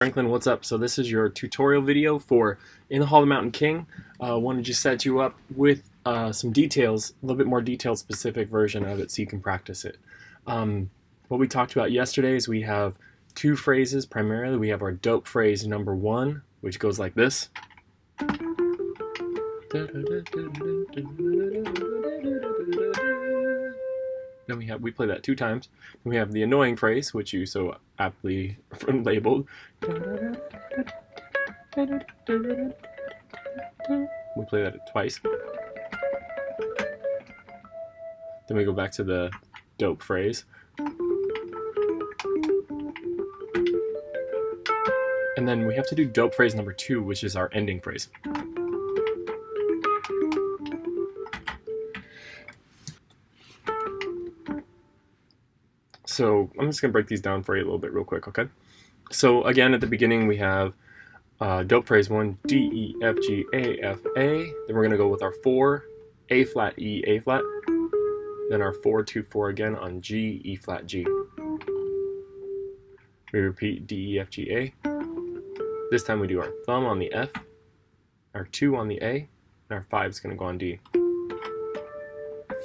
Franklin, what's up? So this is your tutorial video for In the Hall of the Mountain King. Wanted to set you up with some details, a little bit more detailed specific version of it so you can practice it. What we talked about yesterday is we have two phrases primarily. We have our dope phrase number 1, which goes like this. Then we play that 2 times. Then we have the annoying phrase, which you so aptly labeled. We play that twice. Then we go back to the dope phrase. And then we have to do dope phrase number 2, which is our ending phrase. So I'm just going to break these down for you a little bit real quick, okay? So again, at the beginning we have dope phrase 1, D, E, F, G, A, F, A. Then we're going to go with our 4, A flat, E, A flat. Then our 4, 2, 4 again on G, E flat, G. We repeat D, E, F, G, A. This time we do our thumb on the F, our 2 on the A, and our 5 is going to go on D.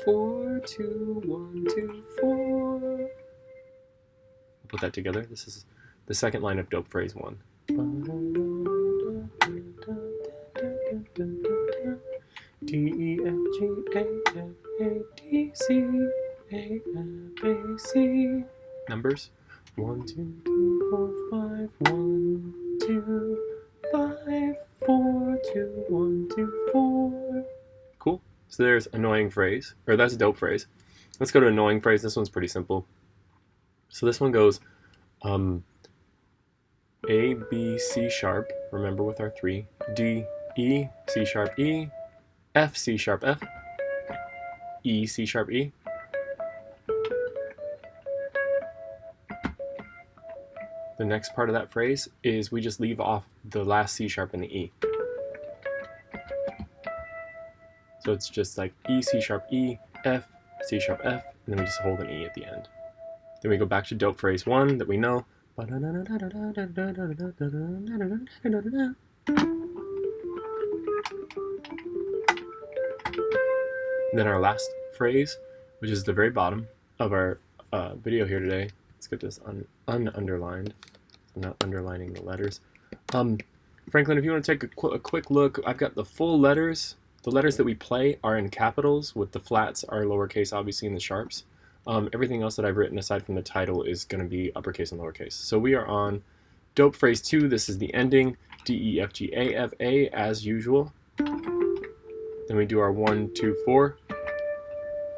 4, 2, 1, 2, 4. Put that together. This is the second line of dope phrase 1. D, E, F, G, A, F, A, D, C, A, F, A, C. Numbers 1, 2, 3, 4, 5, 1, 2, 5, 4, 2, 1, 2, 4. Cool. So there's annoying phrase, or that's a dope phrase. Let's go to annoying phrase. This one's pretty simple. So this one goes A, B, C sharp, remember with our 3, D, E, C sharp, E, F, C sharp, F, E, C sharp, E. The next part of that phrase is we just leave off the last C sharp and the E. So it's just like E, C sharp, E, F, C sharp, F, and then we just hold an E at the end. Then we go back to dope phrase 1 that we know. And then our last phrase, which is the very bottom of our video here today. Let's get this underlined. I'm not underlining the letters. Franklin, if you want to take a quick look, I've got the full letters. The letters that we play are in capitals, with the flats are lowercase, obviously, and the sharps. Everything else that I've written aside from the title is going to be uppercase and lowercase. So we are on dope phrase 2. This is the ending. D, E, F, G, A, F, A, as usual. Then we do our 1, 2, 4.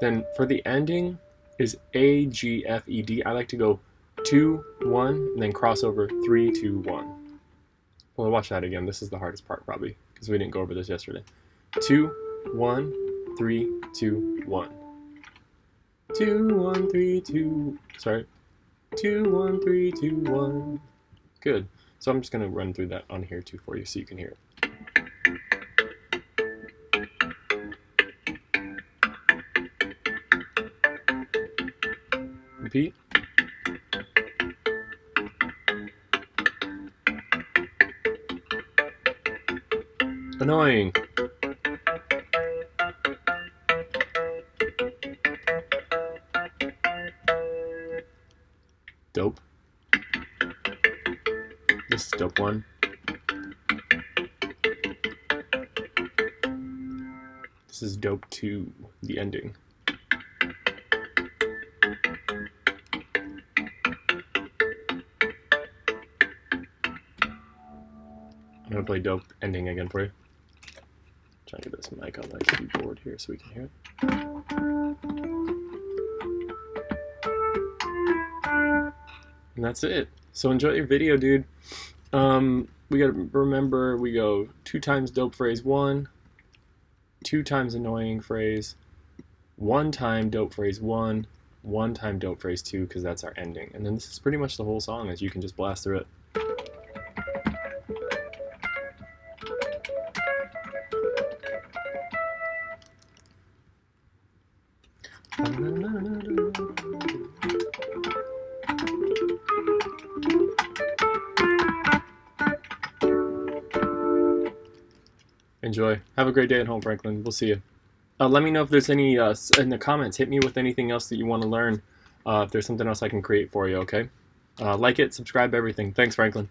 Then for the ending is A, G, F, E, D. I like to go 2, 1, and then cross over 3, 2, 1. Well, watch that again. This is the hardest part probably, because we didn't go over this yesterday. 2, 1, 3, 2, 1. 2, 1, 3, 2. Sorry. 2, 1, 3, 2, 1. Good. So I'm just going to run through that on here too for you so you can hear it. Repeat. Annoying. Dope. This is dope 1. This is dope 2, the ending. I'm going to play dope ending again for you. Try to get this mic on my keyboard here so we can hear it. And that's it. So enjoy your video, dude. We gotta remember we go 2 times dope phrase 1, 2 times annoying phrase, 1 time dope phrase 1, 1 time dope phrase 2, because that's our ending. And then this is pretty much the whole song, as you can just blast through it. Enjoy. Have a great day at home, Franklin. We'll see you. Let me know if there's any in the comments. Hit me with anything else that you want to learn. If there's something else I can create for you, okay? Like it, subscribe, everything. Thanks, Franklin.